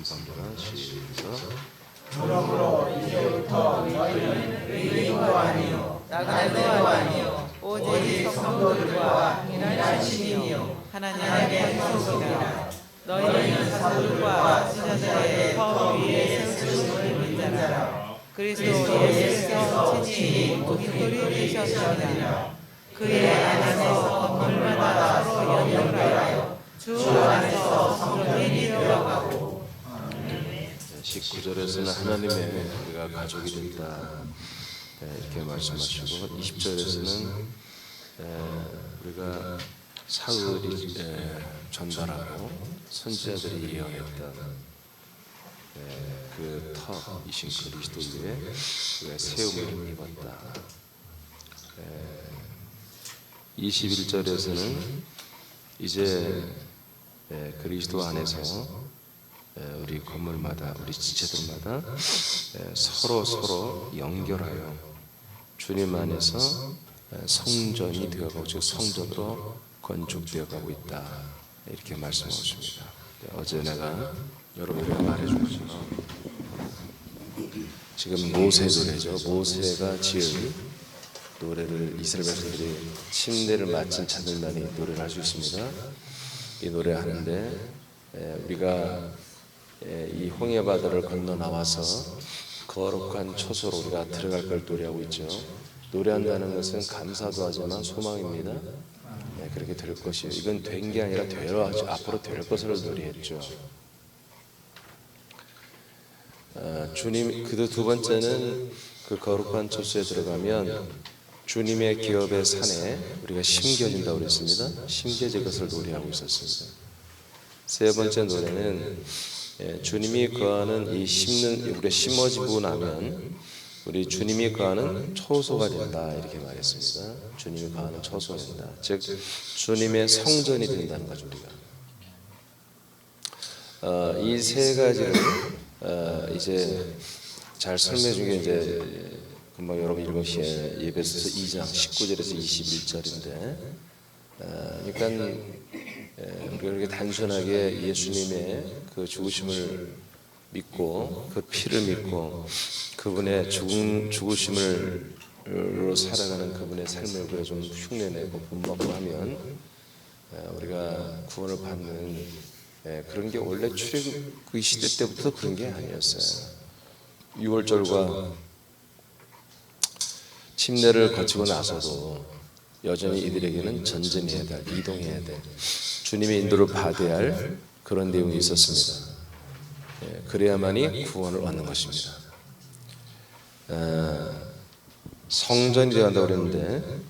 감사합니다. 시작. 그러므로 이제부터 너희는 의인도 아니요 나그네도 아니요 오직 성도들과 일할 신이요 하나님의 권속이라. 너희는 사도들과 지자들의 터 위에 세우심을 믿는 자라. 그리스도 예수께서 친히 목소리 되셨느니라. 그의 안에서 건물마다 서로 연결하여 주 안에서 성전이 되어가고. 19절에서는 하나님의 우리가 가족이 된다 이렇게 말씀하시고, 20절에서는 우리가 사울이 전달하고 선지자들이 예언했던 그 터이신 그리스도 위에 우리가 세움을 입었다. 21절에서는 이제 그리스도 안에서 우리 건물마다, 우리 지체들마다 서로 연결하여 주님 안에서 성전이 되어가고, 즉 성전으로 건축되어가고 있다 이렇게 말씀하십니다. 어제 내가 여러분에게 말해준 것처럼 지금 모세 노래죠. 모세가 지은 노래를 이스라엘 백성들이 침례를 마친 자들만이 노래를 할 수 있습니다. 이 노래 하는데 우리가 이 홍해 바다를 건너 나와서 거룩한 초소로 우리가 들어갈 걸 노래하고 있죠. 노래한다는 것은 감사도 하지만 소망입니다. 그렇게 될 것이에요. 이건 된 게 아니라 앞으로 될 것을 노래했죠. 주님, 그 두 번째는 그 거룩한 초소에 들어가면 주님의 기업의 산에 우리가 심겨진다고 그랬습니다. 심겨질 것을 노래하고 있었습니다. 세 번째 노래는 주님이 거하는 이 우리가 심어지고 나면 우리 주님이 거하는 초소가 된다 이렇게 말했습니다. 주님이 거하는 초소가 된다. 즉 주님의 성전이 된다는 거죠. 우리가 이 세 가지를 이제 잘 설명해 준 게 이제 금방 여러분 읽으신 에베소서 2장 19절에서 21절인데, 그러니까 우리가 이렇게 단순하게 예수님의 그 죽으심을 믿고 그 피를 믿고 그분의 죽으심으로 살아가는 그분의 삶을 우리가 좀 흉내내고 본받고 하면 우리가 구원을 받는 그런 게 원래 출애굽 시대 때부터 그런 게 아니었어요. 6월절과 침례를 거치고 나서도 여전히 이들에게는 전진해야 될, 이동해야 될, 주님의 인도를 받아야 할 그런 내용이 있었습니다. 그래야만이 구원을 얻는 것입니다. 성전이 되어야 한다고 그랬는데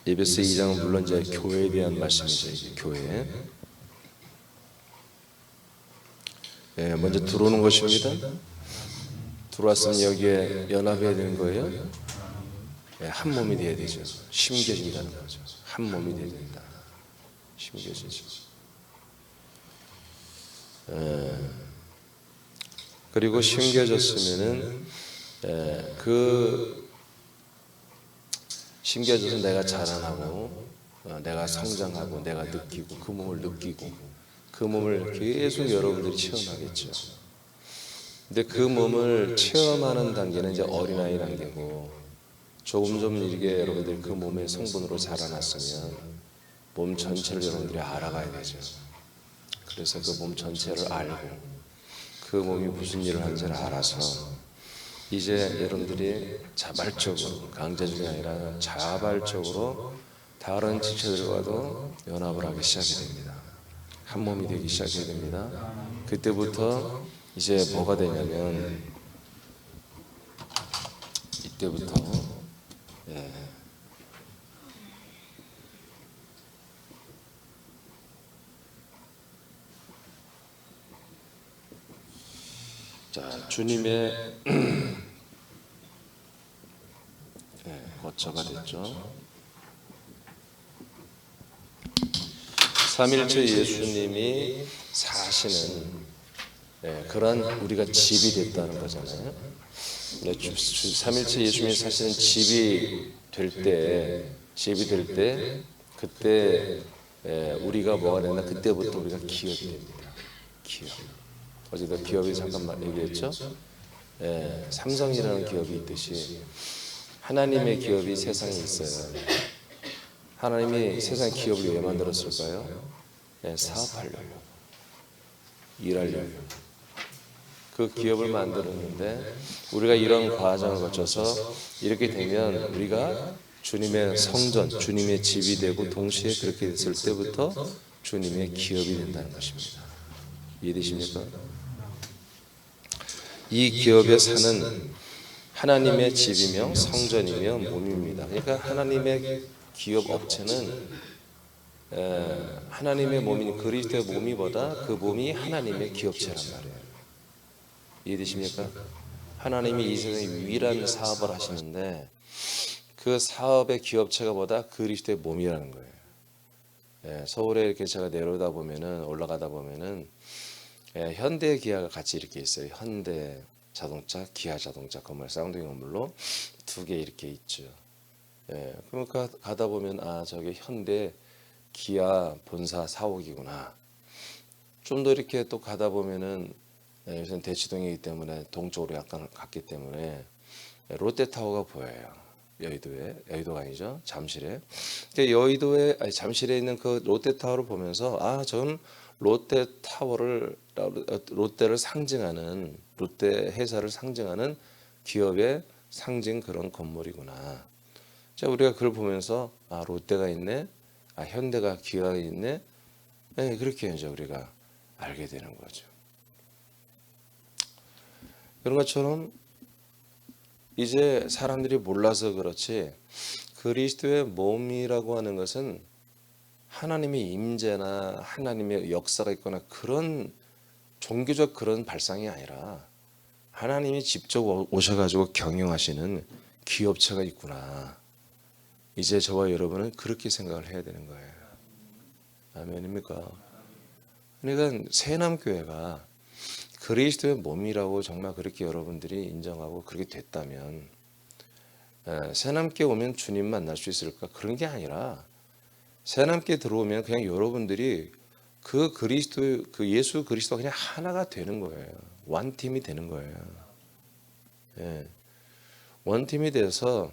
에베소 2장은 물론 이제 교회에 대한 말씀이죠. 이게 교회. 먼저 들어오는 것입니다. 들어왔으면 여기에 연합해야 되는 거예요. 한 몸이 돼야 되죠. 심겨진다는 거죠. 한 몸이 돼야 된다. 심겨지죠. 그리고 심겨졌으면은 심겨져서 내가 자라나고 내가 성장하고 내가 느끼고 그 몸을 느끼고 그 몸을 계속 여러분들이 체험하겠죠. 근데 그 몸을 체험하는 단계는 이제 어린아이 단계고, 조금 좀 이렇게 여러분들이 그 몸의 성분으로 자라났으면 몸 전체를 여러분들이 알아가야 되죠. 그래서 그 몸 전체를 알고 그 몸이 무슨 일을 하는지를 알아서 이제 여러분들이 자발적으로, 강제적이 아니라 자발적으로 다른 지체들과도 연합을 하기 시작이 됩니다. 한 몸이 되기 시작해야 됩니다. 그때부터 이제 뭐가 되냐면 이때부터 자, 주님의 거처가 됐죠. 삼일체 예수님이 사시는 그런 우리가 집이 됐다는 거잖아요. 삼일체 예수님이 사시는 집이 될 때 그때 우리가 뭐가 되나, 그때부터 우리가 기업이 됩니다. 기업. 어제도 기업이 잠깐만 얘기했죠. 예, 삼성이라는 기업이 있듯이 하나님의 기업이 세상에 있어요. 하나님이 세상 기업을 왜 만들었을까요? 예, 사업하려고, 일하려고. 그 기업을 만들었는데 우리가 이런 과정을 거쳐서 이렇게 되면 우리가 주님의 성전, 주님의 집이 되고 동시에 그렇게 됐을 때부터 주님의 기업이 된다는 것입니다. 이해되십니까? 이 기업에 사는 하나님의 집이며 성전이며 몸입니다. 그러니까 하나님의 기업 업체는 하나님의 몸인 그리스도의 몸이보다 그 몸이 하나님의 기업체란 말이에요. 이해되십니까? 하나님이 이 세상에 유일한 사업을 하시는데 그 사업의 기업체가 보다 그리스도의 몸이라는 거예요. 서울에 이렇게 제가 내려오다 보면은 올라가다 보면은 현대 기아가 같이 이렇게 있어요. 현대 자동차, 기아 자동차 건물, 쌍둥이 건물로 두 개 이렇게 있죠. 그러니까 가다 보면 아 저게 현대 기아 본사 사옥이구나. 좀 더 이렇게 또 가다 보면은 요새는 대치동이기 때문에 동쪽으로 약간 갔기 때문에 롯데타워가 보여요. 여의도가 아니죠. 잠실에. 여의도에 아니 잠실에 있는 그 롯데타워를 보면서 아, 전 롯데를 상징하는 롯데 회사를 상징하는 기업의 상징 그런 건물이구나. 자, 우리가 그걸 보면서 아, 롯데가 있네. 아, 현대가 기아가 있네. 네, 그렇게 이제 우리가 알게 되는 거죠. 그런 것처럼 이제 사람들이 몰라서 그렇지 그리스도의 몸이라고 하는 것은 하나님의 임재나 하나님의 역사가 있거나 그런 종교적 그런 발상이 아니라 하나님이 직접 오셔가지고 경영하시는 기업체가 있구나. 이제 저와 여러분은 그렇게 생각을 해야 되는 거예요. 아멘입니까? 그러니까 새남교회가 그리스도의 몸이라고 정말 그렇게 여러분들이 인정하고 그렇게 됐다면 새남교회 오면 주님 만날 수 있을까? 그런 게 아니라 새남교회 들어오면 그냥 여러분들이 그 그리스도, 그 예수 그리스도가 그냥 하나가 되는 거예요. 원팀이 되는 거예요. 원팀이 돼서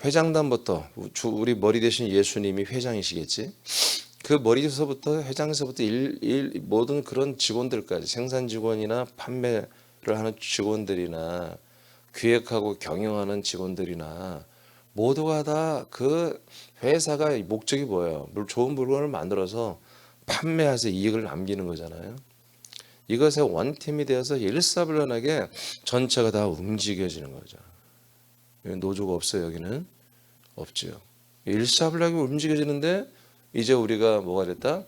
회장단부터 우리 머리 대신 예수님이 회장이시겠지. 그 머리에서부터 회장에서부터 모든 그런 직원들까지 생산 직원이나 판매를 하는 직원들이나 기획하고 경영하는 직원들이나 모두가 다 그 회사가 목적이 뭐예요? 좋은 물건을 만들어서 판매해서 이익을 남기는 거잖아요. 이것에 원팀이 되어서 일사불란하게 전체가 다 움직여지는 거죠. 노조가 없어요. 여기는 없죠. 일사불란하게 움직여지는데 이제 우리가 뭐가 됐다?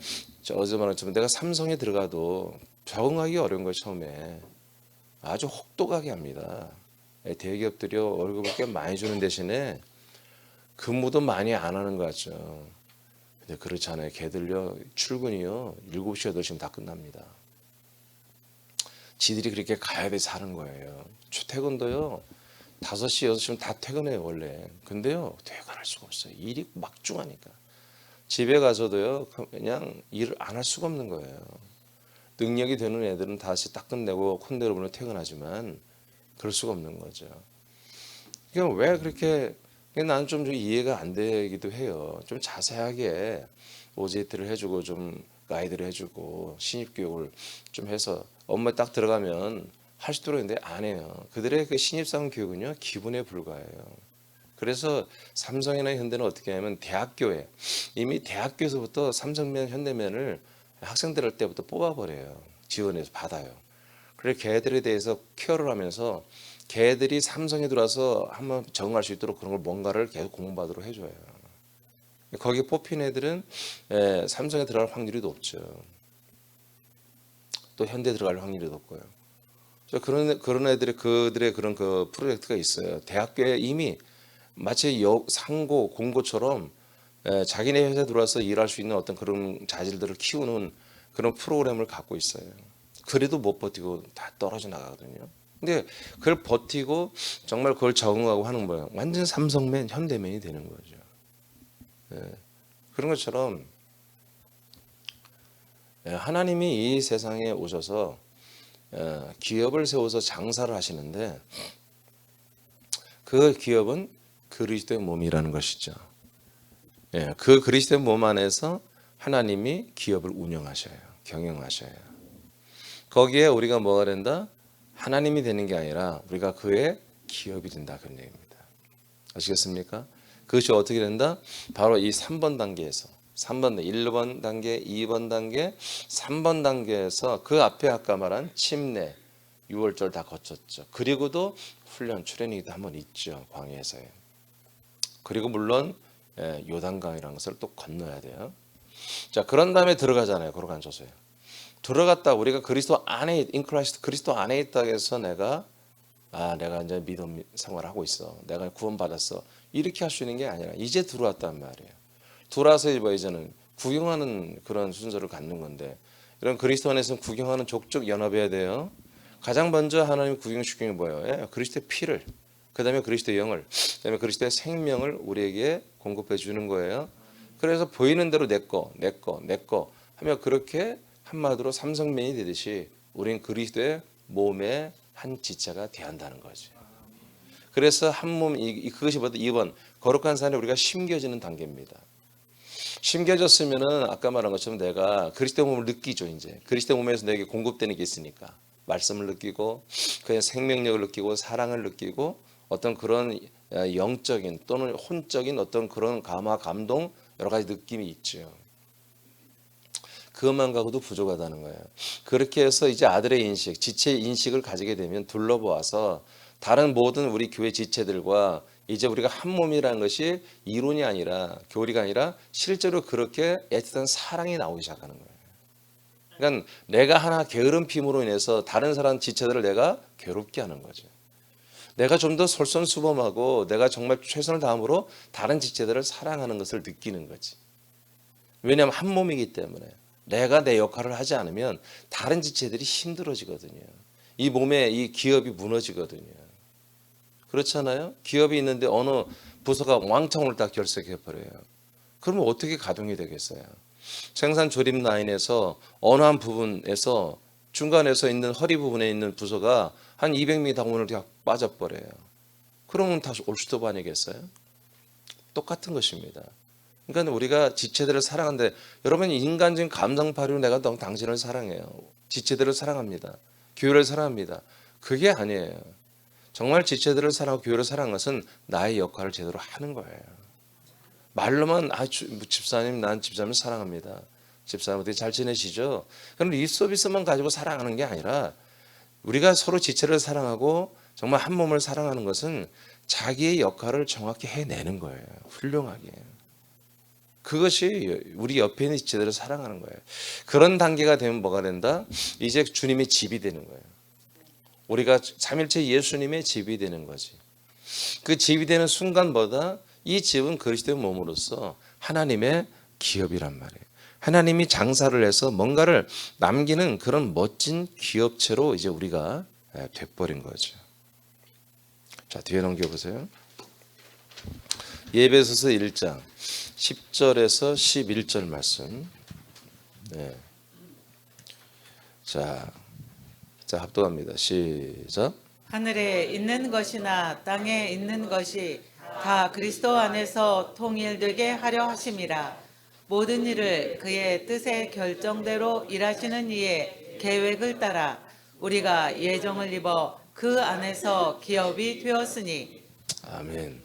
어제 말한 것처럼 내가 삼성에 들어가도 적응하기 어려운 거예요. 처음에 아주 혹독하게 합니다. 대기업들이 월급을 꽤 많이 주는 대신에 근무도 많이 안 하는 것 같죠. 근데 그렇지 않아요. 걔들요 출근이요 7시 8시면 다 끝납니다. 지들이 그렇게 가야 돼 사는 거예요. 퇴근도요 5시 6시면 다 퇴근해요 원래. 근데요 퇴근할 수가 없어요. 일이 막중하니까. 집에 가서도요 그냥 일을 안 할 수가 없는 거예요. 능력이 되는 애들은 다시 딱 끝내고 콘대로 보면 퇴근하지만 그럴 수가 없는 거죠. 그러니까 왜 그렇게 나는 좀 이해가 안 되기도 해요. 좀 자세하게 오제이트를 해주고 좀 가이드를 해주고 신입교육을 좀 해서 업무에 딱 들어가면 할 수 있도록 했는데 안 해요. 그들의 그 신입사원 교육은요 기분에 불과해요. 그래서 삼성이나 현대는 어떻게 하냐면 대학교에 이미 대학교에서부터 삼성면 현대면을 학생들 할 때부터 뽑아버려요. 지원해서 받아요. 그래서 걔들에 대해서 케어를 하면서 걔들이 삼성에 들어와서 한번 적응할 수 있도록 그런 걸 뭔가를 계속 공부하도록 해줘요. 거기에 뽑힌 애들은 삼성에 들어갈 확률이 높죠. 또 현대 들어갈 확률이 높고요. 그런 애들의 그들의 그런 그 프로젝트가 있어요. 대학교에 이미 마치 상고 공고처럼 자기네 회사에 들어와서 일할 수 있는 어떤 그런 자질들을 키우는 그런 프로그램을 갖고 있어요. 그래도 못 버티고 다 떨어져 나가거든요. 근데 그걸 버티고 정말 그걸 적응하고 하는 거예요. 완전 삼성맨, 현대맨이 되는 거죠. 그런 것처럼 하나님이 이 세상에 오셔서 기업을 세워서 장사를 하시는데 그 기업은 그리스도의 몸이라는 것이죠. 그 그리스도의 몸 안에서 하나님이 기업을 운영하셔요. 경영하셔요. 거기에 우리가 뭐가 된다? 하나님이 되는 게 아니라 우리가 그의 기업이 된다 그런 얘기입니다. 아시겠습니까? 그것이 어떻게 된다? 바로 이 3번 단계에서 1번 단계, 2번 단계, 3번 단계에서 그 앞에 아까 말한 침례, 6월절 다 거쳤죠. 그리고도 훈련, 트레이닝도 한번 있죠. 광야에서요. 그리고 물론 요단강이라는 것을 또 건너야 돼요. 자, 그런 다음에 들어가잖아요. 거룩한 처소에. 들어갔다 우리가 그리스도 안에 인크라이스트 그리스도 안에 있다고 해서 내가 이제 믿음 생활을 하고 있어. 내가 구원받았어. 이렇게 할 수 있는 게 아니라 이제 들어왔단 말이에요. 들어와서 이제는 구경하는 그런 순서를 갖는 건데 이런 그리스도 안에서는 구경하는 족족 연합해야 돼요. 가장 먼저 하나님 구경시키는 게 뭐예요? 그리스도의 피를, 그 다음에 그리스도의 영을, 그 다음에 그리스도의 생명을 우리에게 공급해 주는 거예요. 그래서 보이는 대로 내 거 하며 그렇게 한마디로 삼성면이 되듯이 우린 그리스도의 몸의 한 지체가 돼야 한다는 거죠. 그래서 한 몸, 그것이 뭐다? 2번 거룩한 산에 우리가 심겨지는 단계입니다. 심겨졌으면은 아까 말한 것처럼 내가 그리스도 몸을 느끼죠. 이제 그리스도 몸에서 내게 공급되는 게 있으니까 말씀을 느끼고 그의 생명력을 느끼고 사랑을 느끼고 어떤 그런 영적인 또는 혼적인 어떤 그런 감화 감동 여러 가지 느낌이 있죠. 그것만 가고도 부족하다는 거예요. 그렇게 해서 이제 아들의 인식, 지체의 인식을 가지게 되면 둘러보아서 다른 모든 우리 교회 지체들과 이제 우리가 한 몸이라는 것이 이론이 아니라 교리가 아니라 실제로 그렇게 애틋한 사랑이 나오기 시작하는 거예요. 그러니까 내가 하나 게으른 핌으로 인해서 다른 사람 지체들을 내가 괴롭게 하는 거죠. 내가 좀 더 솔선수범하고 내가 정말 최선을 다함으로 다른 지체들을 사랑하는 것을 느끼는 거지. 왜냐하면 한 몸이기 때문에 내가 내 역할을 하지 않으면 다른 지체들이 힘들어지거든요. 이 몸에 이 기업이 무너지거든요. 그렇잖아요. 기업이 있는데 어느 부서가 왕창을 다 결석해버려요. 그러면 어떻게 가동이 되겠어요? 생산 조립 라인에서 어느 한 부분에서 중간에서 있는 허리 부분에 있는 부서가 한 200m 오늘 다 빠져버려요. 그러면 다시 올스톱 아니겠어요? 똑같은 것입니다. 그러니까 우리가 지체들을 사랑하는데 여러분 인간적인 감정파리로 내가 당신을 사랑해요. 지체들을 사랑합니다. 교회를 사랑합니다. 그게 아니에요. 정말 지체들을 사랑하고 교회를 사랑하는 것은 나의 역할을 제대로 하는 거예요. 말로만 집사님 난 집사님 사랑합니다. 집사님 어떻게 잘 지내시죠? 그럼 이 서비스만 가지고 사랑하는 게 아니라 우리가 서로 지체를 사랑하고 정말 한 몸을 사랑하는 것은 자기의 역할을 정확히 해내는 거예요. 훌륭하게. 그것이 우리 옆에 있는 지체들을 사랑하는 거예요. 그런 단계가 되면 뭐가 된다? 이제 주님의 집이 되는 거예요. 우리가 삼일체 예수님의 집이 되는 거지. 그 집이 되는 순간보다 이 집은 그리스도의 몸으로서 하나님의 기업이란 말이에요. 하나님이 장사를 해서 뭔가를 남기는 그런 멋진 기업체로 이제 우리가 돼버린 거죠. 자, 뒤에 넘겨보세요. 에베소서 1장 10절에서 11절 말씀. 네. 자, 합독합니다. 시작. 하늘에 있는 것이나 땅에 있는 것이 다 그리스도 안에서 통일되게 하려 하심이라. 모든 일을 그의 뜻의 결정대로 일하시는 이의 계획을 따라 우리가 예정을 입어 그 안에서 기업이 되었으니. 아멘.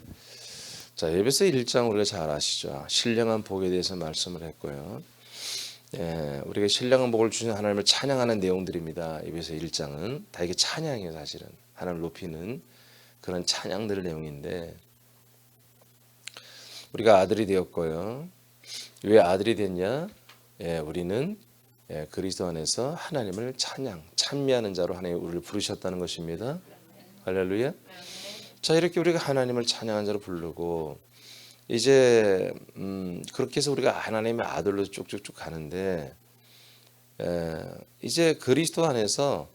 자, 에베소 1장 우리가 잘 아시죠? 신령한 복에 대해서 말씀을 했고요. 우리가 신령한 복을 주신 하나님을 찬양하는 내용들입니다. 에베소 1장은 다 이게 찬양이에요. 사실은 하나님을 높이는 그런 찬양들 내용인데 우리가 아들이 되었고요. 왜 아들이 됐냐? 우리는 그리스도 안에서 하나님을 찬미하는 자로 하나님 우리를 부르셨다는 것입니다. 할렐루야. 자, 이렇게 우리가 하나님을 찬양한 자로 부르고 이제 그렇게 해서 우리가 하나님의 아들로 쭉쭉쭉 가는데 이제 그리스도 안에서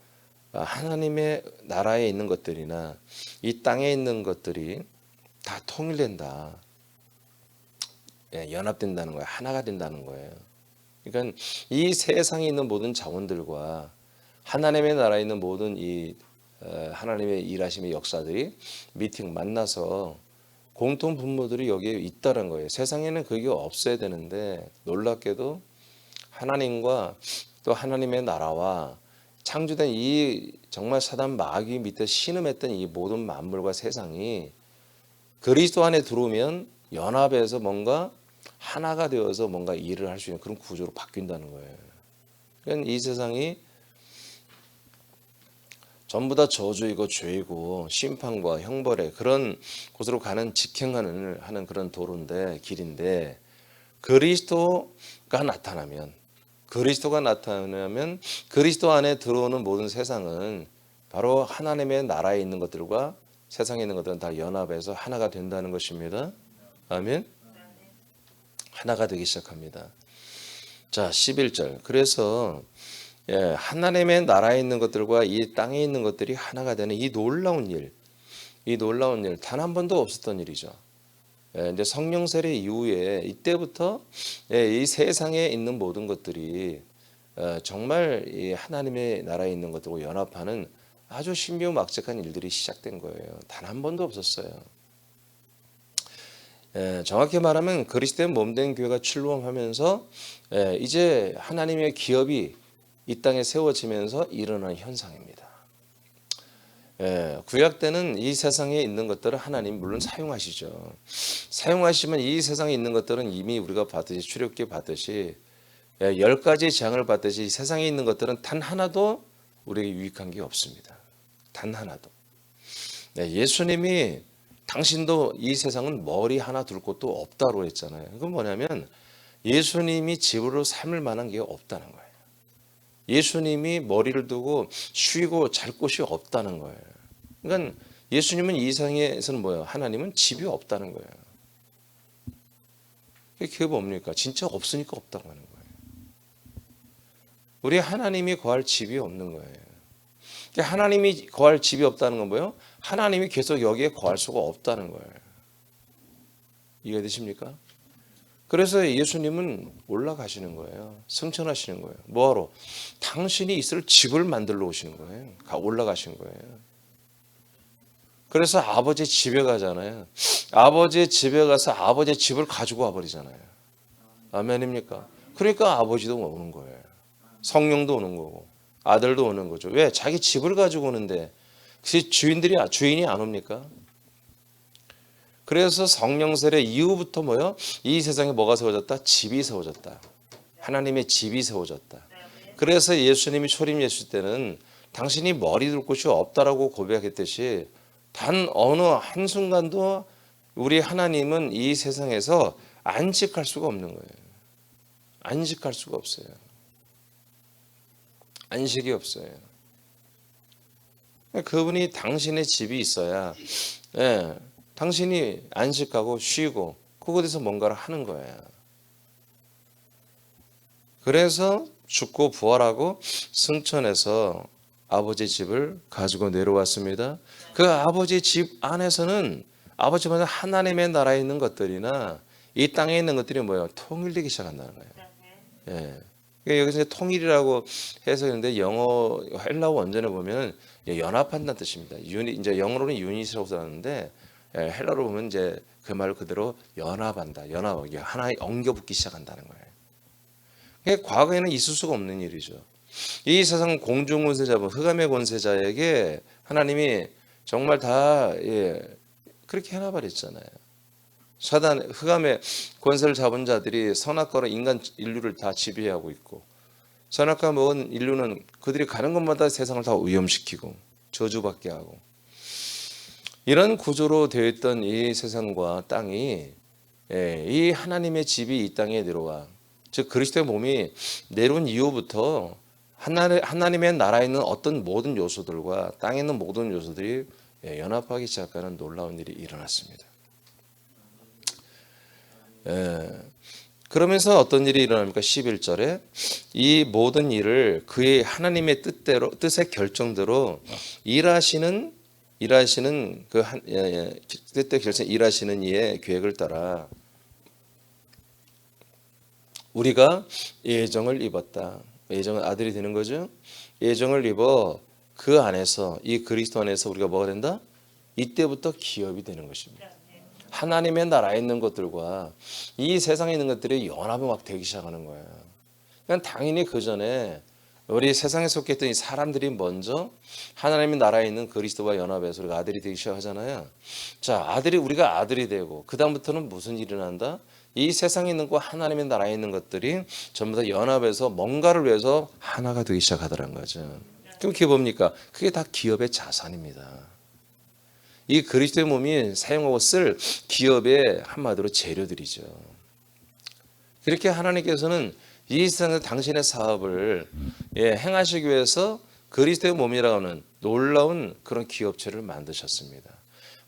하나님의 나라에 있는 것들이나 이 땅에 있는 것들이 다 통일된다. 연합된다는 거예요. 하나가 된다는 거예요. 그러니까 이 세상에 있는 모든 자원들과 하나님의 나라에 있는 모든 이 하나님의 일하심의 역사들이 미팅 만나서 공통 분모들이 여기에 있다는 거예요. 세상에는 그게 없어야 되는데 놀랍게도 하나님과 또 하나님의 나라와 창조된 이 정말 사단 마귀 밑에 신음했던 이 모든 만물과 세상이 그리스도 안에 들어오면 연합해서 뭔가 하나가 되어서 뭔가 일을 할 수 있는 그런 구조로 바뀐다는 거예요. 그러니까 이 세상이 전부 다 저주이고 죄이고 심판과 형벌의 그런 곳으로 가는 직행하는 그런 도로인데 길인데 그리스도가 나타나면 그리스도 안에 들어오는 모든 세상은 바로 하나님의 나라에 있는 것들과 세상에 있는 것들은 다 연합해서 하나가 된다는 것입니다. 아멘. 하나가 되기 시작합니다. 자, 11절. 그래서 하나님의 나라에 있는 것들과 이 땅에 있는 것들이 하나가 되는 이 놀라운 일 단 한 번도 없었던 일이죠. 이제 성령 세례 이후에 이때부터 이 세상에 있는 모든 것들이 정말 이 하나님의 나라에 있는 것들과 연합하는 아주 신비막측한 일들이 시작된 거예요. 단 한 번도 없었어요. 정확히 말하면 그리스도의 몸된 교회가 출범하면서 이제 하나님의 기업이 이 땅에 세워지면서 일어난 현상입니다. 구약 때는 이 세상에 있는 것들을 하나님 물론 사용하시죠. 사용하시면 이 세상에 있는 것들은 이미 우리가 받듯이 출애굽기 받듯이 10가지 재앙을 받듯이 세상에 있는 것들은 단 하나도 우리에게 유익한 게 없습니다. 단 하나도. 예수님이 당신도 이 세상은 머리 하나 둘 곳도 없다고 했잖아요. 그건 뭐냐면 예수님이 집으로 삼을 만한 게 없다는 거예요. 예수님이 머리를 두고 쉬고 잘 곳이 없다는 거예요. 그러니까 예수님은 이 세상에서는 뭐예요? 하나님은 집이 없다는 거예요. 그게 뭡니까? 진짜 없으니까 없다고 하는 거예요. 우리 하나님이 거할 집이 없는 거예요. 하나님이 거할 집이 없다는 건 뭐예요? 하나님이 계속 여기에 거할 수가 없다는 거예요. 이해되십니까? 그래서 예수님은 올라가시는 거예요. 승천하시는 거예요. 뭐하러? 당신이 있을 집을 만들러 오시는 거예요. 올라가신 거예요. 그래서 아버지 집에 가잖아요. 아버지 집에 가서 아버지 집을 가지고 와버리잖아요. 아멘입니까? 그러니까 아버지도 오는 거예요. 성령도 오는 거고 아들도 오는 거죠. 왜? 자기 집을 가지고 오는데 그 주인이 안 옵니까? 그래서 성령 세례 이후부터 뭐요? 이 세상에 뭐가 세워졌다? 집이 세워졌다. 하나님의 집이 세워졌다. 그래서 예수님이 초림 예수 때는 당신이 머리 둘 곳이 없다라고 고백했듯이 단 어느 한순간도 우리 하나님은 이 세상에서 안식할 수가 없는 거예요. 안식할 수가 없어요. 안식이 없어요. 그분이 당신의 집이 있어야 당신이 안식하고 쉬고 그곳에서 뭔가를 하는 거예요. 그래서 죽고 부활하고 승천해서 아버지 집을 가지고 내려왔습니다. 그 아버지 집 안에서는 아버지 집안에 하나님의 나라에 있는 것들이나 이 땅에 있는 것들이 뭐예요? 통일되기 시작한다는 거예요. 여기서 이제 통일이라고 해서 있는데 영어 헬라어 원전에 보면 연합한다는 뜻입니다. 이제 영어로는 유닛이라고 써놨는데 헬라로 보면 이제 그 말 그대로 연합한다. 연합하기 하나에 엉겨붙기 시작한다는 거예요. 과거에는 있을 수가 없는 일이죠. 이 세상 공중 권세자, 흑암의 권세자에게 하나님이 정말 다 그렇게 해놔버렸잖아요. 사단 흑암의 권세를 잡은 자들이 선악과로 인류를 다 지배하고 있고 선악과 먹은 인류는 그들이 가는 곳마다 세상을 다 오염시키고 저주받게 하고 이런 구조로 되어 있던 이 세상과 땅이 이 하나님의 집이 이 땅에 내려와 즉 그리스도의 몸이 내려온 이후부터 하나님의 나라에 있는 어떤 모든 요소들과 땅에 있는 모든 요소들이 연합하기 시작하는 놀라운 일이 일어났습니다. 그러면서 어떤 일이 일어납니까? 11절에 이 모든 일을 그의 하나님의 뜻의 결정대로 일하시는 그 뜻의 결정 일하시는 이의 계획을 따라 우리가 예정을 입었다. 예정은 아들이 되는 거죠. 예정을 입어 그 안에서 이 그리스도 안에서 우리가 뭐가 된다? 이때부터 기업이 되는 것입니다. 하나님의 나라에 있는 것들과 이 세상에 있는 것들이 연합이 막 되기 시작하는 거예요. 그러니까 당연히 그 전에 우리 세상에 속했던 이 사람들이 먼저 하나님의 나라에 있는 그리스도와 연합해서 우리가 아들이 되기 시작하잖아요. 자, 우리가 아들이 되고 그 다음부터는 무슨 일이 난다? 이 세상에 있는 것과 하나님의 나라에 있는 것들이 전부 다 연합해서 뭔가를 위해서 하나가 되기 시작하더라는 거죠. 그럼 그게 뭡니까? 그게 다 기업의 자산입니다. 이 그리스도의 몸이 사용하고 쓸 기업의 한마디로 재료들이죠. 그렇게 하나님께서는 이 세상에서 당신의 사업을 행하시기 위해서 그리스도의 몸이라고 하는 놀라운 그런 기업체를 만드셨습니다.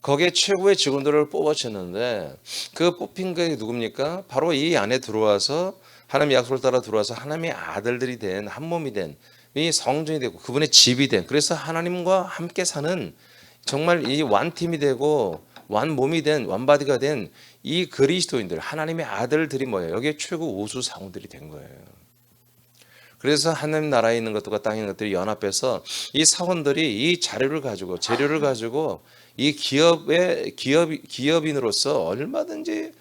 거기에 최고의 직원들을 뽑아주셨는데 그 뽑힌 게 누굽니까? 바로 이 안에 들어와서 하나님의 약속을 따라 들어와서 하나님의 아들들이 된 한 몸이 된 이 성전이 되고 그분의 집이 된, 그래서 하나님과 함께 사는 정말 이 완팀이 되고 완몸이 된 완바디가 된 이 그리스도인들, 하나님의 아들들이 뭐예요? 여기에 최고 우수 사원들이 된 거예요. 그래서 하나님 나라에 있는 것들과 땅에 있는 것들이 연합해서 이 사원들이 이 자료를 가지고 재료를 가지고 이 기업인으로서 얼마든지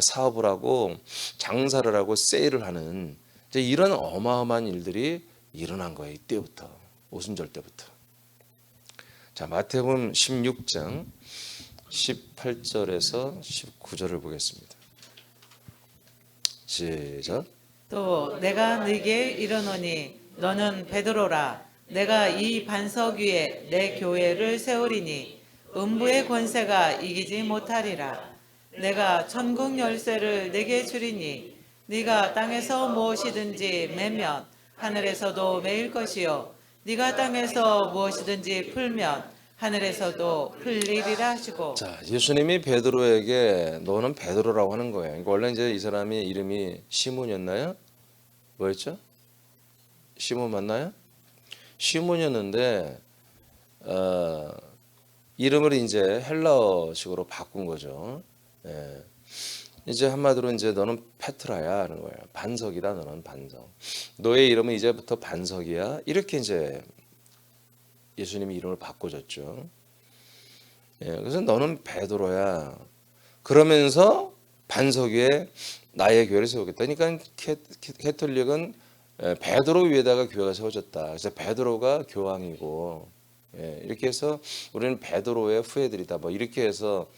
사업을 하고 장사를 하고 세일을 하는 이제 이런 어마어마한 일들이 일어난 거예요. 이때부터, 오순절 때부터. 자, 마태복음 16장 18절에서 19절을 보겠습니다. 시작. 또 내가 네게 이르노니 너는 베드로라. 내가 이 반석 위에 내 교회를 세우리니 음부의 권세가 이기지 못하리라. 내가 천국 열쇠를 네게 주리니 네가 땅에서 무엇이든지 매면 하늘에서도 매일 것이요 네가 땅에서 무엇이든지 풀면 하늘에서도 풀리리라 하시고. 자, 예수님이 베드로에게 너는 베드로라고 하는 거예요. 그러니까 원래 이제 이 사람이 이름이 시몬이었나요? 뭐였죠? 시몬 맞나요? 시몬이었는데 이름을 이제 헬라어식으로 바꾼 거죠. 이제 한마디로 이제 너는 페트라야 하는 거예요. 반석이다, 너는 반석. 너의 이름은 이제부터 반석이야. 이렇게 이제 예수님이 이름을 바꿔줬죠. 그래서 너는 베드로야. 그러면서 반석 위에 나의 교회를 세우겠다. 그러니까 캐톨릭은 베드로 위에다가 교회가 세워졌다. 그래서 베드로가 교황이고, 이렇게 해서 우리는 베드로의 후예들이다. 뭐 이렇게 해서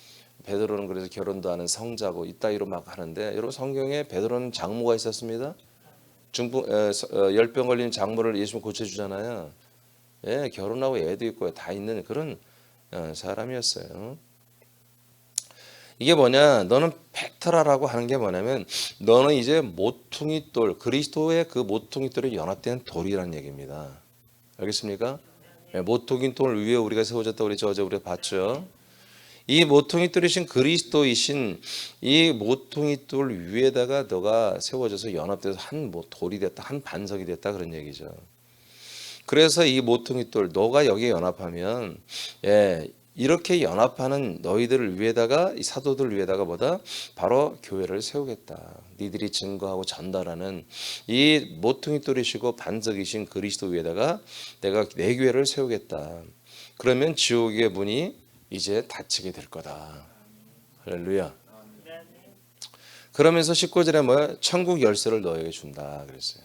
베드로는 그래서 결혼도 하는 성자고 이따위로 막 하는데, 여러분 성경에 베드로는 장모가 있었습니다. 열병 걸린 장모를 예수님 고쳐주잖아요. 결혼하고 애도 있고 다 있는 그런 사람이었어요. 이게 뭐냐? 너는 페트라라고 하는 게 뭐냐면 너는 이제 모퉁이 돌, 그리스도의 그 모퉁이 돌에 연합된 돌이라는 얘기입니다. 알겠습니까? 모퉁이 돌 위에 우리가 세워졌다고 그랬죠. 어제 우리가 봤죠. 이 모퉁이 돌이신 그리스도이신 이 모퉁이 돌 위에다가 너가 세워져서 연합돼서 한 돌이 됐다, 한 반석이 됐다 그런 얘기죠. 그래서 이 모퉁이 돌 너가 여기에 연합하면 이렇게 연합하는 너희들을 위에다가 이 사도들 위에다가 뭐다? 바로 교회를 세우겠다. 니들이 증거하고 전달하는 이 모퉁이 돌이시고 반석이신 그리스도 위에다가 내가 내 교회를 세우겠다. 그러면 지옥의 문이 이제 닫히게 될 거다. 할렐루야. 그러면서 19절에 뭐야? 천국 열쇠를 너에게 준다 그랬어요.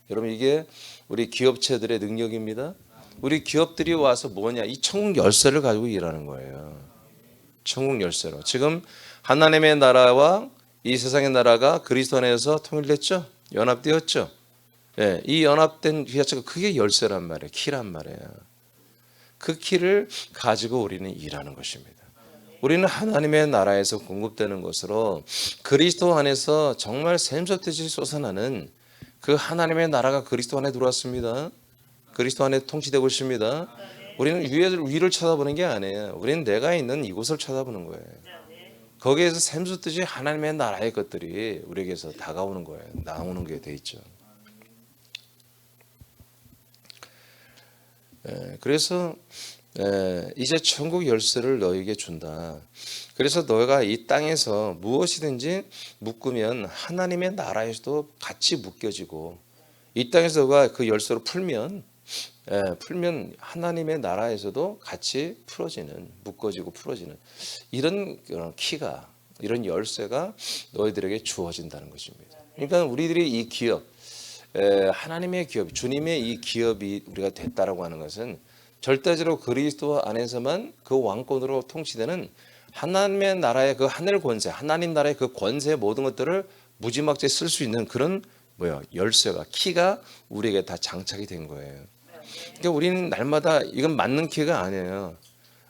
여러분 이게 우리 기업체들의 능력입니다. 우리 기업들이 와서 뭐냐? 이 천국 열쇠를 가지고 일하는 거예요. 천국 열쇠로. 지금 하나님의 나라와 이 세상의 나라가 그리스도 안에서 통일됐죠? 연합되었죠? 이 연합된 그 자체가 그게 열쇠란 말이에요. 키란 말이에요. 그 키를 가지고 우리는 일하는 것입니다. 우리는 하나님의 나라에서 공급되는 것으로 그리스도 안에서 정말 샘솟듯이 솟아나는 그 하나님의 나라가 그리스도 안에 들어왔습니다. 그리스도 안에 통치되고 있습니다. 우리는 위를 쳐다보는 게 아니에요. 우리는 내가 있는 이곳을 쳐다보는 거예요. 거기에서 샘솟듯이 하나님의 나라의 것들이 우리에게서 다가오는 거예요. 나오는 게 돼 있죠. 그래서 이제 천국 열쇠를 너에게 준다. 그래서 너가 이 땅에서 무엇이든지 묶으면 하나님의 나라에서도 같이 묶여지고 이 땅에서가 그 열쇠로 풀면 하나님의 나라에서도 같이 풀어지는, 묶어지고 풀어지는 이런 그런 키가, 이런 열쇠가 너희들에게 주어진다는 것입니다. 그러니까 우리들이 이 기업, 하나님의 기업, 주님의 이 기업이 우리가 됐다라고 하는 것은 절대적으로 그리스도 안에서만 그 왕권으로 통치되는 하나님의 나라의 그 하늘 권세, 하나님 나라의 그 권세 모든 것들을 무지막지에 쓸 수 있는 그런 열쇠가, 키가 우리에게 다 장착이 된 거예요. 그러니까 우리는 날마다 이건 맞는 키가 아니에요.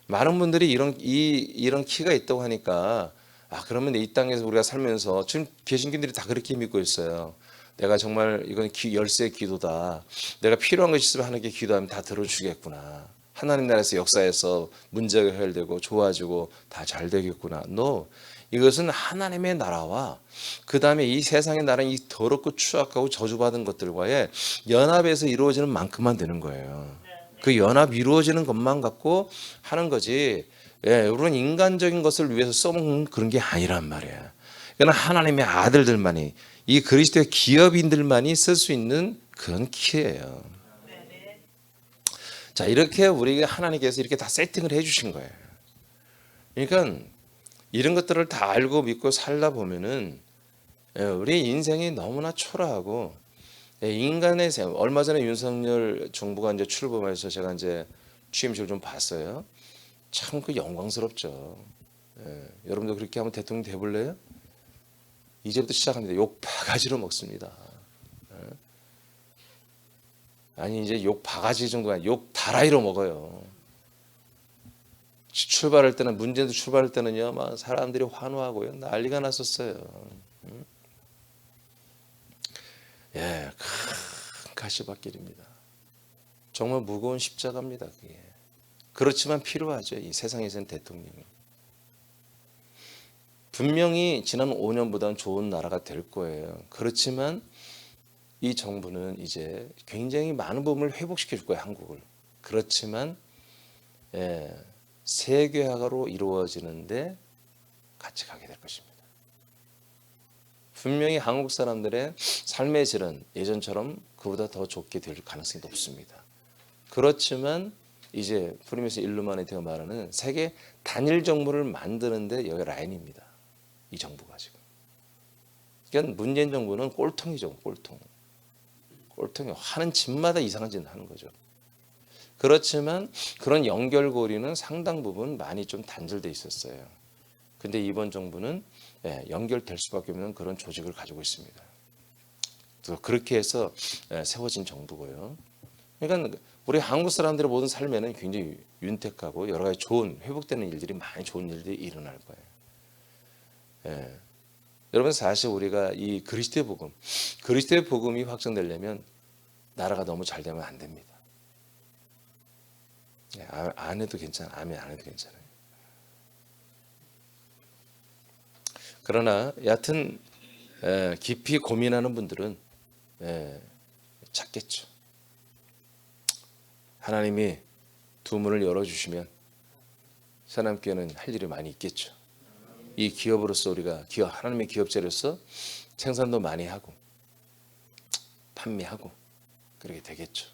많은 분들이 이런 키가 있다고 하니까 그러면 이 땅에서 우리가 살면서 지금 계신 분들이 다 그렇게 믿고 있어요. 내가 정말 이건 열쇠 기도다. 내가 필요한 것이 있으면 하나님께 기도하면 다 들어주겠구나. 하나님 나라에서 역사에서 문제가 해결되고 좋아지고 다 잘 되겠구나. No. 이것은 하나님의 나라와 그 다음에 이 세상의 나라는 이 더럽고 추악하고 저주받은 것들과의 연합에서 이루어지는 만큼만 되는 거예요. 그 연합 이루어지는 것만 갖고 하는 거지. 우리는 인간적인 것을 위해서 써먹는 그런 게 아니란 말이야. 이건 하나님의 아들들만이, 이 그리스도의 기업인들만이 쓸 수 있는 그런 키예요. 자, 이렇게 우리가 하나님께서 이렇게 다 세팅을 해주신 거예요. 그러니까 이런 것들을 다 알고 믿고 살다 보면은 우리 인생이 너무나 초라하고 인간의 삶. 얼마 전에 윤석열 정부가 이제 출범해서 제가 이제 취임식을 좀 봤어요. 참 그 영광스럽죠. 여러분도 그렇게 한번 대통령 돼볼래요? 이제부터 시작합니다. 욕 바가지로 먹습니다. 아니 이제 욕 바가지 정도가 아니라 욕 다라이로 먹어요. 출발할 때는, 문재인도 출발할 때는요, 막 사람들이 환호하고요, 난리가 났었어요. 큰 가시밭길입니다. 정말 무거운 십자가입니다. 그게. 그렇지만 필요하죠. 이 세상에서는 대통령이. 분명히 지난 5년보다는 좋은 나라가 될 거예요. 그렇지만 이 정부는 이제 굉장히 많은 부분을 회복시켜 줄 거예요. 한국을. 그렇지만 세계화로 이루어지는데 같이 가게 될 것입니다. 분명히 한국 사람들의 삶의 질은 예전처럼 그보다 더 좋게 될 가능성이 높습니다. 그렇지만 이제 프리미스 일루미나티가 말하는 세계 단일 정부를 만드는데 여기 라인입니다. 이 정부가 지금. 그러니까 문재인 정부는 꼴통이죠. 꼴통이 하는 짓마다 이상한 짓을 하는 거죠. 그렇지만 그런 연결고리는 상당 부분 많이 좀 단절돼 있었어요. 근데 이번 정부는 연결될 수밖에 없는 그런 조직을 가지고 있습니다. 그렇게 해서 세워진 정부고요. 그러니까 우리 한국 사람들의 모든 삶에는 굉장히 윤택하고 여러 가지 좋은, 회복되는 일들이, 많이 좋은 일들이 일어날 거예요. 여러분, 사실 우리가 이 그리스도의 복음이 확정되려면 나라가 너무 잘 되면 안 됩니다. 안 해도 괜찮아. 아멘, 안 해도 괜찮아요. 그러나 여하튼 깊이 고민하는 분들은 찾겠죠. 하나님이 두 문을 열어주시면 사람께는 할 일이 많이 있겠죠. 이 기업으로서 우리가 하나님의 기업체로서 생산도 많이 하고 판매하고 그렇게 되겠죠.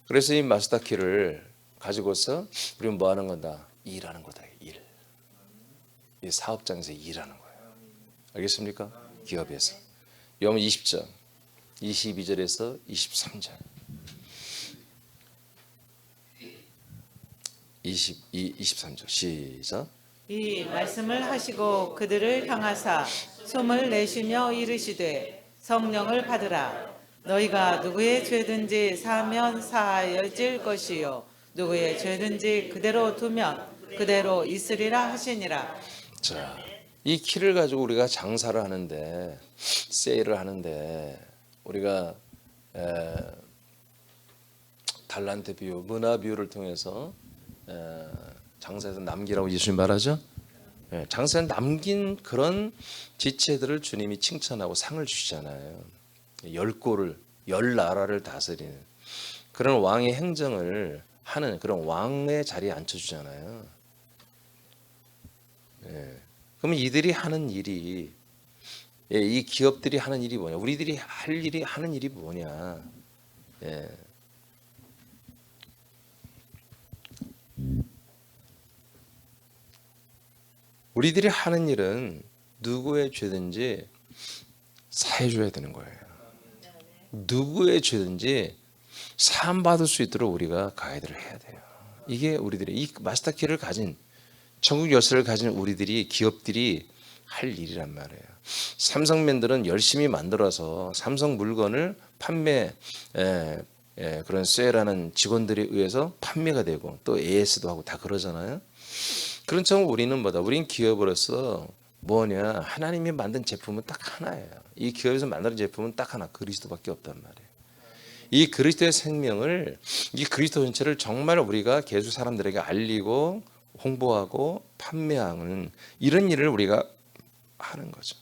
그래서 이 마스터키를 가지고서 우리는 뭐 하는 건다? 일하는 거다. 일. 이 사업장에서 일하는 거예요. 알겠습니까? 기업에서. 요한 20장 22절에서 23절 23절 시작. 이 말씀을 하시고 그들을 향하사 숨을 내쉬며 이르시되 성령을 받으라. 너희가 누구의 죄든지 사하면 사하여질 것이요 누구의 죄든지 그대로 두면 그대로 있으리라 하시니라. 자, 이 키를 가지고 우리가 장사를 하는데, 세일을 하는데, 우리가 달란트 비유, 문화 비유를 통해서 장사에서 남기라고 예수님 말하죠. 장사에 남긴 그런 지체들을 주님이 칭찬하고 상을 주시잖아요. 열 나라를 다스리는 그런 왕의 행정을 하는 그런 왕의 자리에 앉혀주잖아요. 그러면 이들이 하는 일이 예, 이 기업들이 하는 일이 뭐냐? 우리들이 하는 일이 뭐냐? 예. 우리들이 하는 일은 누구의 죄든지 사해줘야 되는 거예요. 누구의 죄든지 사함받을 수 있도록 우리가 가이드를 해야 돼요. 이게 우리들의 이 마스터키를 가진 천국 열쇠를 가진 우리들이 기업들이 할 일이란 말이에요. 삼성맨들은 열심히 만들어서 삼성 물건을 그런 세일하는 직원들에 의해서 판매가 되고 또 AS도 하고 다 그러잖아요. 그런 처럼 우리는 뭐다? 우린 기업으로서 뭐냐? 하나님이 만든 제품은 딱 하나예요. 이 기업에서 만든 제품은 딱 하나, 그리스도밖에 없단 말이에요. 이 그리스도의 생명을, 이 그리스도 전체를 정말 우리가 계속 사람들에게 알리고 홍보하고 판매하는 이런 일을 우리가 하는 거죠.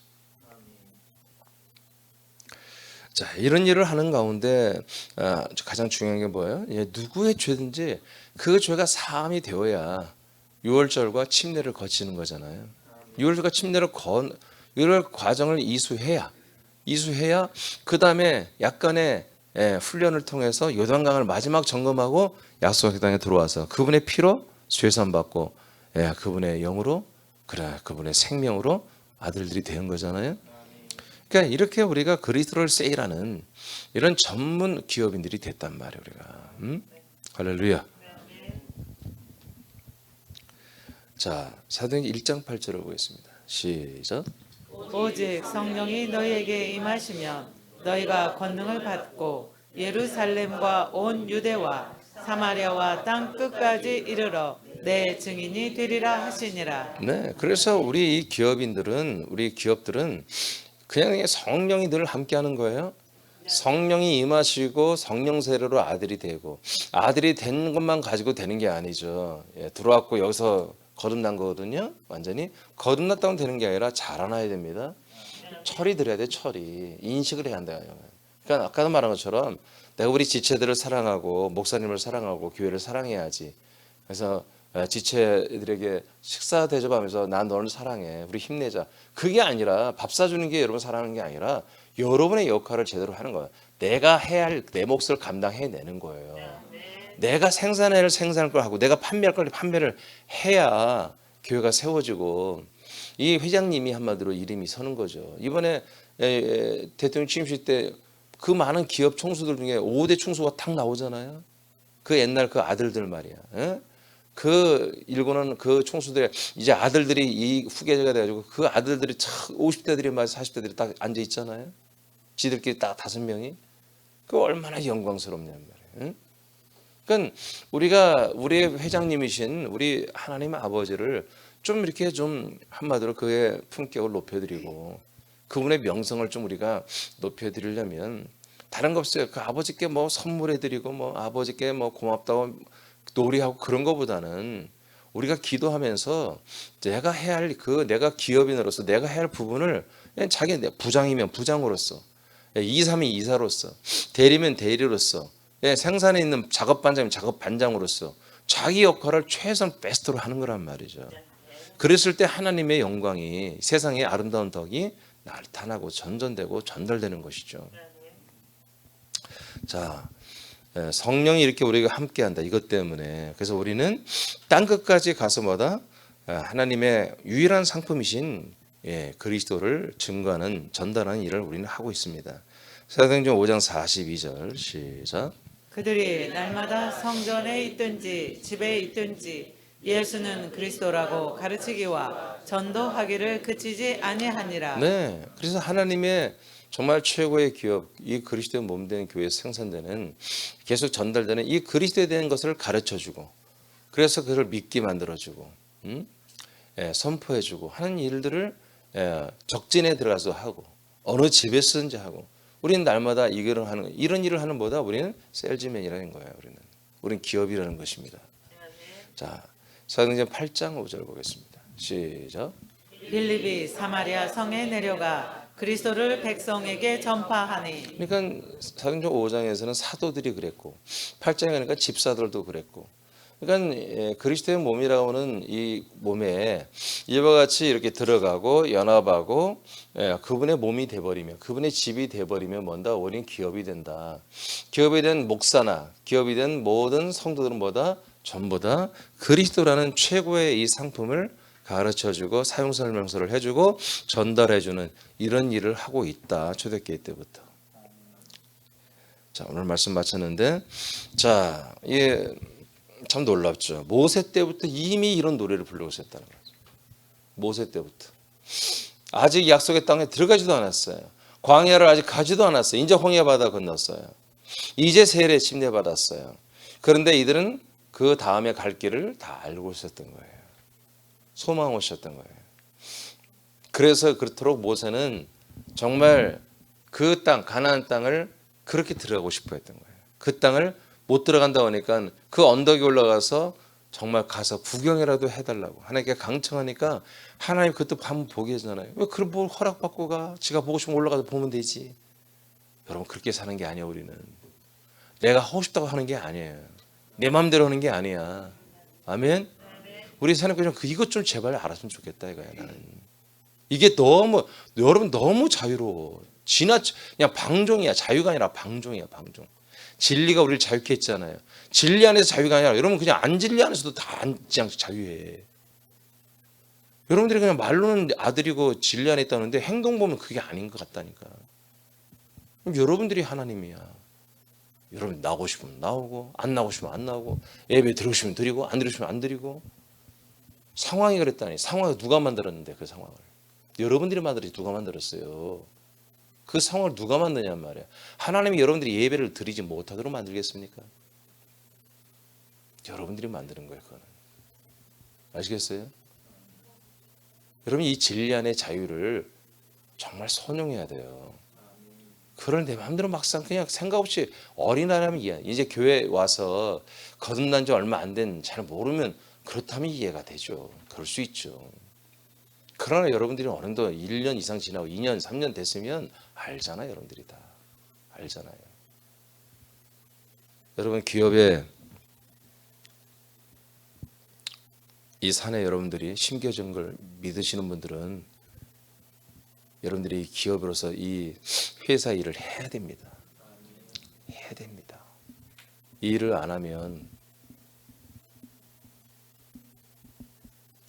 자, 이런 일을 하는 가운데 가장 중요한 게 뭐예요? 누구의 죄든지 그 죄가 사함이 되어야 유월절과 침례를 거치는 거잖아요. 유월절과 침례를 이럴 과정을 이수해야 그 다음에 약간의 훈련을 통해서 요단강을 마지막 점검하고 약속의 땅에 들어와서 그분의 피로 죄산 받고 그분의 영으로 그분의 생명으로 아들들이 된 거잖아요. 그러니까 이렇게 우리가 그리스도를 세일하는 이런 전문 기업인들이 됐단 말이에요, 우리가. 할렐루야. 자, 사도행전 1장 8절을 보겠습니다. 시작. 오직 성령이 너희에게 임하시면 너희가 권능을 받고 예루살렘과 온 유대와 사마리아와 땅 끝까지 이르러 내 증인이 되리라 하시니라. 네, 그래서 우리 기업들은 그냥 성령이 늘 함께하는 거예요. 성령이 임하시고 성령 세례로 아들이 되고 아들이 된 것만 가지고 되는 게 아니죠. 들어왔고 여기서 거듭난 거거든요. 완전히 거듭났다고 되는 게 아니라 자라나야 됩니다. 철이 들어야 돼. 철이 인식을 해야 한다. 그러니까 아까도 말한 것처럼 내가 우리 지체들을 사랑하고 목사님을 사랑하고 교회를 사랑해야지. 그래서 지체들에게 식사 대접하면서 난 너를 사랑해. 우리 힘내자. 그게 아니라 밥 사주는 게 여러분 사랑하는 게 아니라 여러분의 역할을 제대로 하는 거예요. 내가 해야 할 내 몫을 감당해내는 거예요. 내가 생산할 걸 하고 내가 판매할 걸 판매를 해야 교회가 세워지고 이 회장님이 한마디로 이름이 서는 거죠. 이번에 대통령 취임식 때 그 많은 기업 총수들 중에 5대 총수가 탁 나오잖아요. 그 옛날 그 아들들 말이야. 그 일고는 그 총수들의 이제 아들들이 이 후계자가 돼가지고 그 아들들이 50대들이 막 40대들이 딱 앉아 있잖아요. 지들끼리 딱 5명이. 그 얼마나 영광스럽냐는 말이에요. 그러니까 우리가 우리의 회장님이신 우리 하나님 아버지를 좀 이렇게 좀 한마디로 그의 품격을 높여드리고 그분의 명성을 좀 우리가 높여드리려면 다른 거 없어요. 그 아버지께 뭐 선물해드리고 뭐 아버지께 뭐 고맙다고 놀이하고 그런 거보다는 우리가 기도하면서 내가 해야 할 내가 기업인으로서 내가 해야 할 부분을 자기 부장이면 부장으로서 이사면 이사로서 대리면 대리로서 생산에 있는 작업 반장이면 작업 반장으로서 자기 역할을 최선 베스트로 하는 거란 말이죠. 그랬을 때 하나님의 영광이 세상의 아름다운 덕이 나타나고 전전되고 전달되는 것이죠. 자, 성령이 이렇게 우리가 함께한다. 이것 때문에 그래서 우리는 땅 끝까지 가서 뭐다? 하나님의 유일한 상품이신 그리스도를 증거하는 전달하는 일을 우리는 하고 있습니다. 사도행전 5장 42절 시작. 그들이 날마다 성전에 있든지 집에 있든지 예수는 그리스도라고 가르치기와 전도하기를 그치지 아니하니라. 네, 그래서 하나님의 정말 최고의 기업, 이 그리스도의 몸된 교회에 생산되는 계속 전달되는 이 그리스도에 대한 것을 가르쳐주고, 그래서 그를 믿게 만들어주고, 선포해주고 하는 일들을 적진에 들어가서 하고 어느 집에 쓰든지 하고. 우리는 날마다 이런 일을 하는 보다 우리는 셀즈맨이라는 거예요. 우리는 기업이라는 것입니다. 자, 사도행전 8장 5절 보겠습니다. 시작. 빌립이 사마리아 성에 내려가 그리스도를 백성에게 전파하니. 그러니까 사도행전 5장에서는 사도들이 그랬고 8장에 가니까 집사들도 그랬고 그러니까 그리스도의 몸이라고는 이 몸에 이와 같이 이렇게 들어가고 연합하고 그분의 몸이 돼버리면, 그분의 집이 돼버리면 뭔다? 우리는 기업이 된다. 기업이 된 목사나 기업이 된 모든 성도들은 뭐다? 전부 다 그리스도라는 최고의 이 상품을 가르쳐주고 사용 설명서를 해주고 전달해주는 이런 일을 하고 있다. 초대교회 때부터. 자, 오늘 말씀 마쳤는데, 자, 참 놀랍죠. 모세 때부터 이미 이런 노래를 부르고 있었다는 거죠. 모세 때부터. 아직 약속의 땅에 들어가지도 않았어요. 광야를 아직 가지도 않았어요. 이제 홍해 바다 건넜어요. 이제 세례 침례받았어요. 그런데 이들은 그 다음에 갈 길을 다 알고 있었던 거예요. 소망하고 있었던 거예요. 그래서 그렇도록 모세는 정말 그 땅, 가나안 땅을 그렇게 들어가고 싶어 했던 거예요. 그 땅을 못 들어간다고 하니까 그 언덕에 올라가서 정말 가서 구경이라도 해달라고 하나님께 강청하니까 하나님 그것도 한번 보게 하잖아요. 왜 그럼 뭘 허락받고 가? 지가 보고 싶으면 올라가서 보면 되지. 여러분 그렇게 사는 게 아니에요. 우리는 내가 하고 싶다고 하는 게 아니에요. 내 마음대로 하는 게 아니야. 아멘. 우리 사람들 좀 이것 좀 제발 알았으면 좋겠다 이거야. 나는 이게 너무 여러분 너무 자유로워. 그냥 방종이야. 자유가 아니라 방종이야. 방종. 진리가 우리를 자유케 했잖아요. 진리 안에서 자유가 아니라 여러분 그냥 안 진리 안에서도 다 앉지 않고 자유해. 여러분들이 그냥 말로는 아들이고 진리 안에 있다는데 행동 보면 그게 아닌 것 같다니까. 그럼 여러분들이 하나님이야. 여러분 나오고 싶으면 나오고 안 나오고 싶으면 안 나오고 예배 들으고 싶으면 드리고 안 들으시면 안 드리고. 상황이 그랬다니. 상황을 누가 만들었는데 그 상황을. 여러분들이 만들었지 누가 만들었어요. 그 상황을 누가 만드냔 말이야. 하나님이 여러분들이 예배를 드리지 못하도록 만들겠습니까? 여러분들이 만드는 거예요. 그거는. 아시겠어요? 여러분 이 진리 안의 자유를 정말 선용해야 돼요. 그걸 내 마음대로 막상 그냥 생각 없이 어린아이라면 이해. 이제 교회 와서 거듭난 지 얼마 안 된 잘 모르면 그렇다면 이해가 되죠. 그럴 수 있죠. 그러나 여러분들이 어느 정도 1년 이상 지나고 2년, 3년 됐으면 알잖아요. 여러분들이 다 알잖아요. 여러분 기업에 이 산에 여러분들이 심겨진 걸 믿으시는 분들은 여러분들이 기업으로서 이 회사 일을 해야 됩니다. 해야 됩니다. 이 일을 안 하면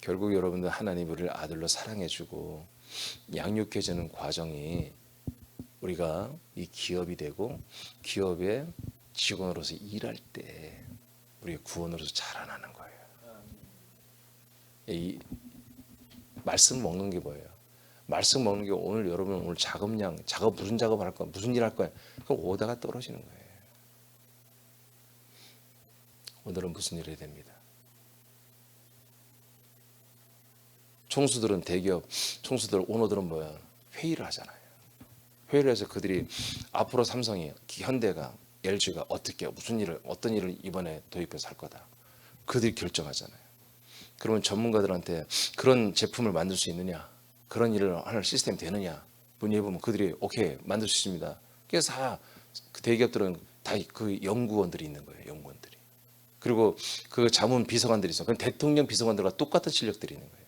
결국 여러분들 하나님을 아들로 사랑해주고 양육해주는 과정이 우리가 이 기업이 되고 기업의 직원으로서 일할 때 우리가 구원으로서 자라나는 거예요. 이 말씀 먹는 게 뭐예요? 말씀 먹는 게 오늘 여러분 오늘 작업량 작업 무슨 작업을 할 거야? 무슨 일 할 거야? 그럼 오다가 떨어지는 거예요. 오늘은 무슨 일을 해야 됩니다. 총수들은 대기업 총수들 오너들은 뭐야? 회의를 하잖아요. 회의를 해서 그들이 앞으로 삼성이 현대가 LG가 어떻게 무슨 일을 어떤 일을 이번에 도입해서 할 거다. 그들이 결정하잖아요. 그러면 전문가들한테 그런 제품을 만들 수 있느냐? 그런 일을 하는 시스템이 되느냐? 문의해보면 그들이 오케이 만들 수 있습니다. 그래서 다 그 대기업들은 다 그 연구원들이 있는 거예요. 연구원들이. 그리고 그 자문 비서관들이 있어. 그건 대통령 비서관들과 똑같은 실력들이 있는 거예요.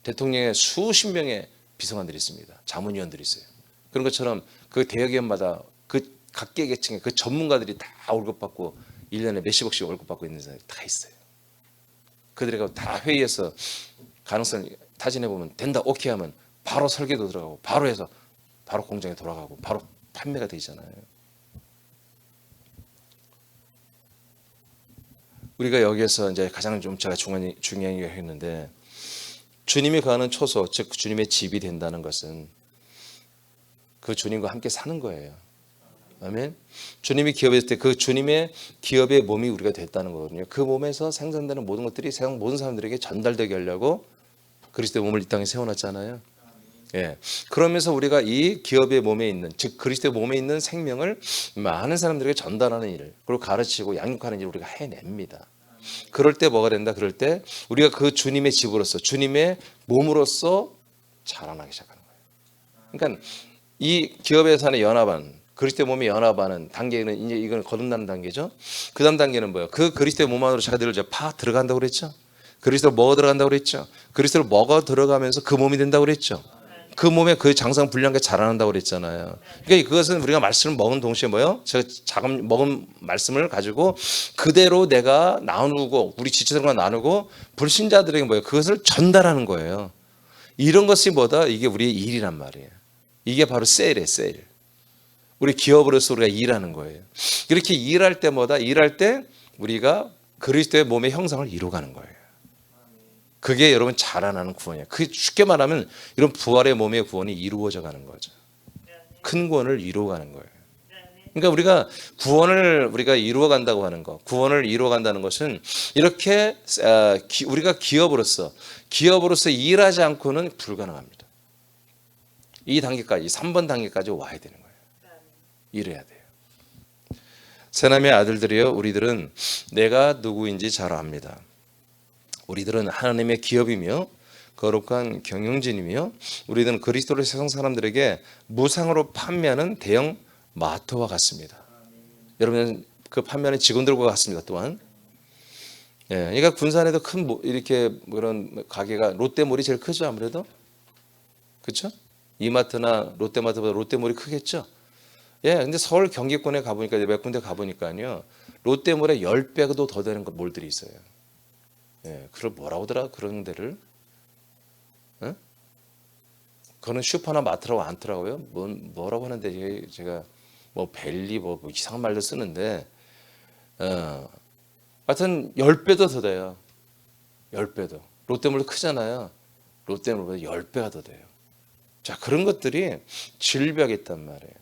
대통령의 수십 명의 비서관들이 있습니다. 자문위원들이 있어요. 그런 것처럼 그 대기업마다 그 각계 계층의 그 전문가들이 다 월급 받고 1년에 몇십억씩 월급 받고 있는 사람이 다 있어요. 그들이 다 회의해서 가능성 타진해 보면 된다 오케이 하면 바로 설계도 들어가고 바로 해서 바로 공장에 돌아가고 바로 판매가 되잖아요. 우리가 여기에서 이제 가장 좀 제가 중요한 얘기를 했는데 주님이 거하는 초소 즉 주님의 집이 된다는 것은 그 주님과 함께 사는 거예요. 아멘. 주님이 기업했을 때 그 주님의 기업의 몸이 우리가 됐다는 거거든요. 그 몸에서 생산되는 모든 것들이 세상 모든 사람들에게 전달되게 하려고 그리스도의 몸을 이 땅에 세워놨잖아요. 예. 그러면서 우리가 이 기업의 몸에 있는 즉 그리스도의 몸에 있는 생명을 많은 사람들에게 전달하는 일 그리고 가르치고 양육하는 일을 우리가 해냅니다. 그럴 때 뭐가 된다? 그럴 때 우리가 그 주님의 집으로서 주님의 몸으로서 자라나기 시작하는 거예요. 그러니까 이 기업에서 하는 연합은 그리스도의 몸에 연합하는 단계는 이제 이건 거듭나는 단계죠. 그다음 단계는 뭐예요? 그 그리스도의 몸 안으로 자기들을 이제 파 들어간다고 그랬죠. 그리스도를 먹어 들어간다고 그랬죠. 그리스도를 먹어 들어가면서 그 몸이 된다고 그랬죠. 그 몸에 그 장성 분량게 자라난다고 그랬잖아요. 그러니까 그것은 우리가 말씀을 먹은 동시에 뭐예요? 제가 작은 먹은 말씀을 가지고 그대로 내가 나누고 우리 지체들과 나누고 불신자들에게 뭐예요? 그것을 전달하는 거예요. 이런 것이 뭐다? 이게 우리의 일이란 말이에요. 이게 바로 셀이에요, 셀. 우리 기업으로서 우리가 일하는 거예요. 이렇게 일할 때마다 일할 때 우리가 그리스도의 몸의 형상을 이루어가는 거예요. 그게 여러분 자라나는 구원이에요. 그게 쉽게 말하면 이런 부활의 몸의 구원이 이루어져 가는 거죠. 큰 구원을 이루어가는 거예요. 그러니까 우리가 이루어간다고 하는 거, 구원을 이루어간다는 것은 이렇게 우리가 기업으로서 일하지 않고는 불가능합니다. 이 단계까지 3번 단계까지 와야 되는 거예요. 이래야 돼요. 새남의 아들들이여, 우리들은 내가 누구인지 잘 압니다. 우리들은 하나님의 기업이며 거룩한 경영진이며 우리들은 그리스도를 세상 사람들에게 무상으로 판매하는 대형 마트와 같습니다. 여러분 그 판매하는 직원들과 같습니다. 또한 그러니까 군산에도 큰 이렇게 그런 가게가 롯데몰이 제일 크죠. 아무래도 그렇죠? 이마트나 롯데마트보다 롯데몰이 크겠죠. 근데 서울 경기권에 가보니까 몇 군데 가보니까요, 롯데몰에 10배도 더 되는 몰들이 있어요. 그걸 뭐라고 하더라 그런 데를? 그거는 슈퍼나 마트라고 않더라고요. 뭐라고 하는데 제가 뭐 벨리 뭐 이상한 말도 쓰는데, 하여튼 10배도 더 돼요. 10배도. 롯데몰도 크잖아요. 롯데몰보다 10배가 더 돼요. 자, 그런 것들이 질벽이 있단 말이에요.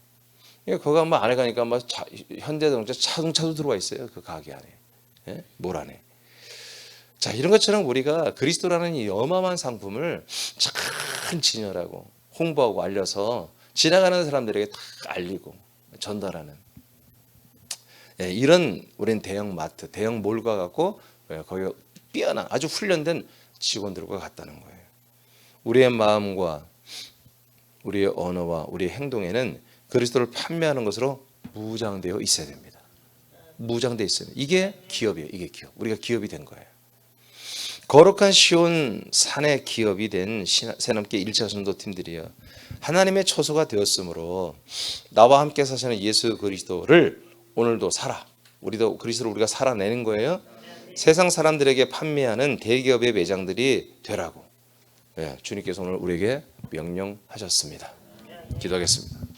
거기 한번 안에 가니까 막 현대자동차 자동차도 들어와 있어요. 그 가게 안에. 몰 안에. 자, 이런 것처럼 우리가 그리스도라는 이 어마어마한 상품을 참 진열하고 홍보하고 알려서 지나가는 사람들에게 다 알리고 전달하는 이런 우리는 대형 마트, 대형 몰과 같고 거기 뛰어난 아주 훈련된 직원들과 같다는 거예요. 우리의 마음과 우리의 언어와 우리의 행동에는 그리스도를 판매하는 것으로 무장되어 있어야 됩니다. 무장되어 있어야 돼요. 이게 기업이에요. 이게 기업. 우리가 기업이 된 거예요. 거룩한 시온 산의 기업이 된 새넘게 1차 전도팀들이요, 하나님의 처소가 되었으므로 나와 함께 사시는 예수 그리스도를 오늘도 우리도 그리스도를 우리가 살아내는 거예요. 세상 사람들에게 판매하는 대기업의 매장들이 되라고 주님께서 오늘 우리에게 명령하셨습니다. 기도하겠습니다.